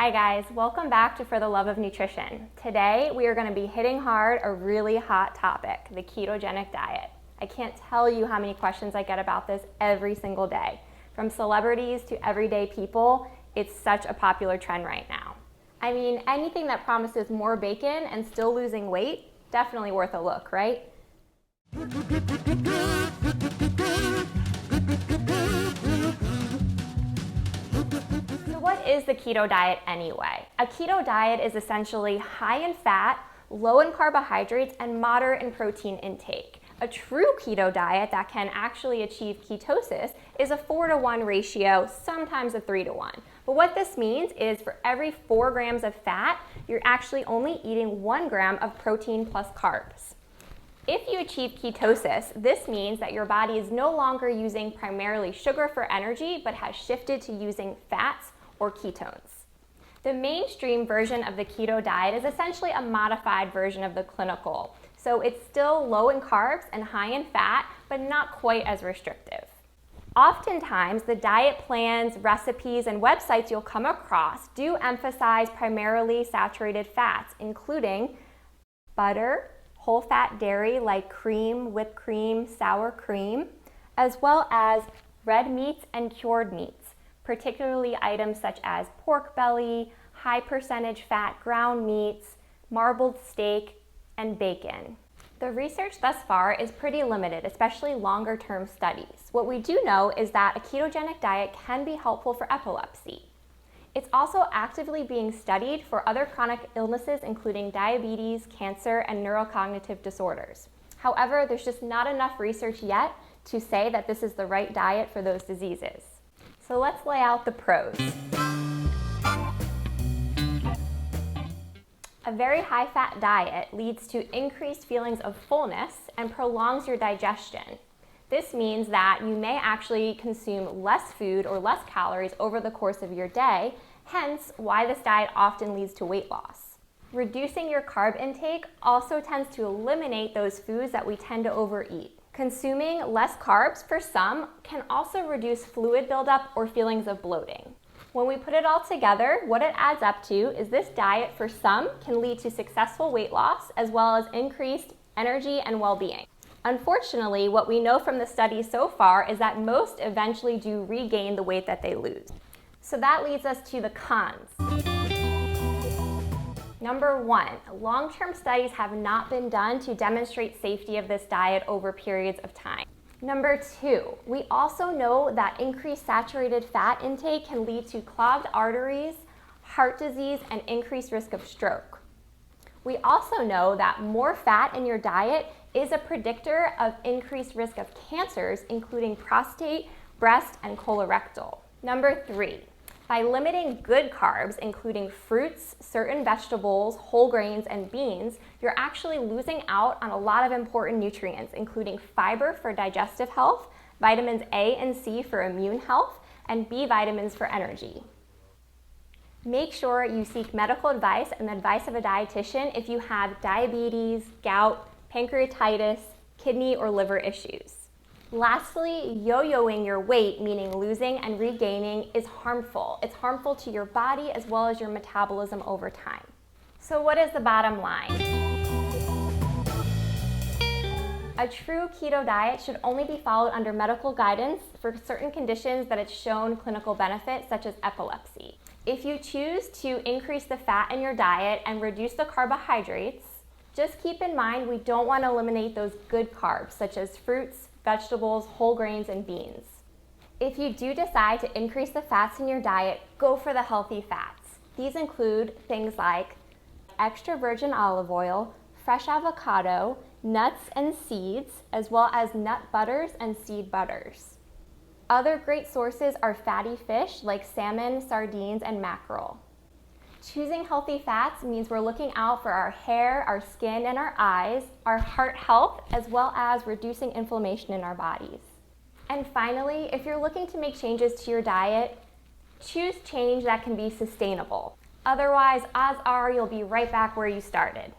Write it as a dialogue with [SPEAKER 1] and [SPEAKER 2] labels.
[SPEAKER 1] Hi guys, welcome back to For the Love of Nutrition. Today we are going to be hitting hard a really hot topic, the ketogenic diet. I can't tell you how many questions I get about this every single day. From celebrities to everyday people, it's such a popular trend right now. I mean, anything that promises more bacon and still losing weight, definitely worth a look, right? What is the keto diet anyway? A keto diet is essentially high in fat, low in carbohydrates, and moderate in protein intake. A true keto diet that can actually achieve ketosis is a 4-to-1 ratio, sometimes a 3-to-1. But what this means is for every 4 grams of fat, you're actually only eating 1 gram of protein plus carbs. If you achieve ketosis, this means that your body is no longer using primarily sugar for energy, but has shifted to using fats or ketones. The mainstream version of the keto diet is essentially a modified version of the clinical. So it's still low in carbs and high in fat, but not quite as restrictive. Oftentimes, the diet plans, recipes, and websites you'll come across do emphasize primarily saturated fats, including butter, whole fat dairy like cream, whipped cream, sour cream, as well as red meats and cured meats, particularly items such as pork belly, high percentage fat ground meats, marbled steak, and bacon. The research thus far is pretty limited, especially longer term studies. What we do know is that a ketogenic diet can be helpful for epilepsy. It's also actively being studied for other chronic illnesses, including diabetes, cancer, and neurocognitive disorders. However, there's just not enough research yet to say that this is the right diet for those diseases. So let's lay out the pros. A very high-fat diet leads to increased feelings of fullness and prolongs your digestion. This means that you may actually consume less food or less calories over the course of your day, hence why this diet often leads to weight loss. Reducing your carb intake also tends to eliminate those foods that we tend to overeat. Consuming less carbs for some can also reduce fluid buildup or feelings of bloating. When we put it all together, what it adds up to is this diet for some can lead to successful weight loss as well as increased energy and well-being. Unfortunately, what we know from the studies so far is that most eventually do regain the weight that they lose. So that leads us to the cons. Number 1, long-term studies have not been done to demonstrate safety of this diet over periods of time. Number 2, we also know that increased saturated fat intake can lead to clogged arteries, heart disease, and increased risk of stroke. We also know that more fat in your diet is a predictor of increased risk of cancers, including prostate, breast, and colorectal. Number 3, by limiting good carbs, including fruits, certain vegetables, whole grains, and beans, you're actually losing out on a lot of important nutrients, including fiber for digestive health, vitamins A and C for immune health, and B vitamins for energy. Make sure you seek medical advice and the advice of a dietitian if you have diabetes, gout, pancreatitis, kidney, or liver issues. Lastly, yo-yoing your weight, meaning losing and regaining, is harmful. It's harmful to your body as well as your metabolism over time. So what is the bottom line? A true keto diet should only be followed under medical guidance for certain conditions that it's shown clinical benefit, such as epilepsy. If you choose to increase the fat in your diet and reduce the carbohydrates, just keep in mind we don't want to eliminate those good carbs, such as fruits, vegetables, whole grains, and beans. If you do decide to increase the fats in your diet, go for the healthy fats. These include things like extra virgin olive oil, fresh avocado, nuts and seeds, as well as nut butters and seed butters. Other great sources are fatty fish like salmon, sardines, and mackerel. Choosing healthy fats means we're looking out for our hair, our skin, and our eyes, our heart health, as well as reducing inflammation in our bodies. And finally, if you're looking to make changes to your diet, choose change that can be sustainable. Otherwise, odds are you'll be right back where you started.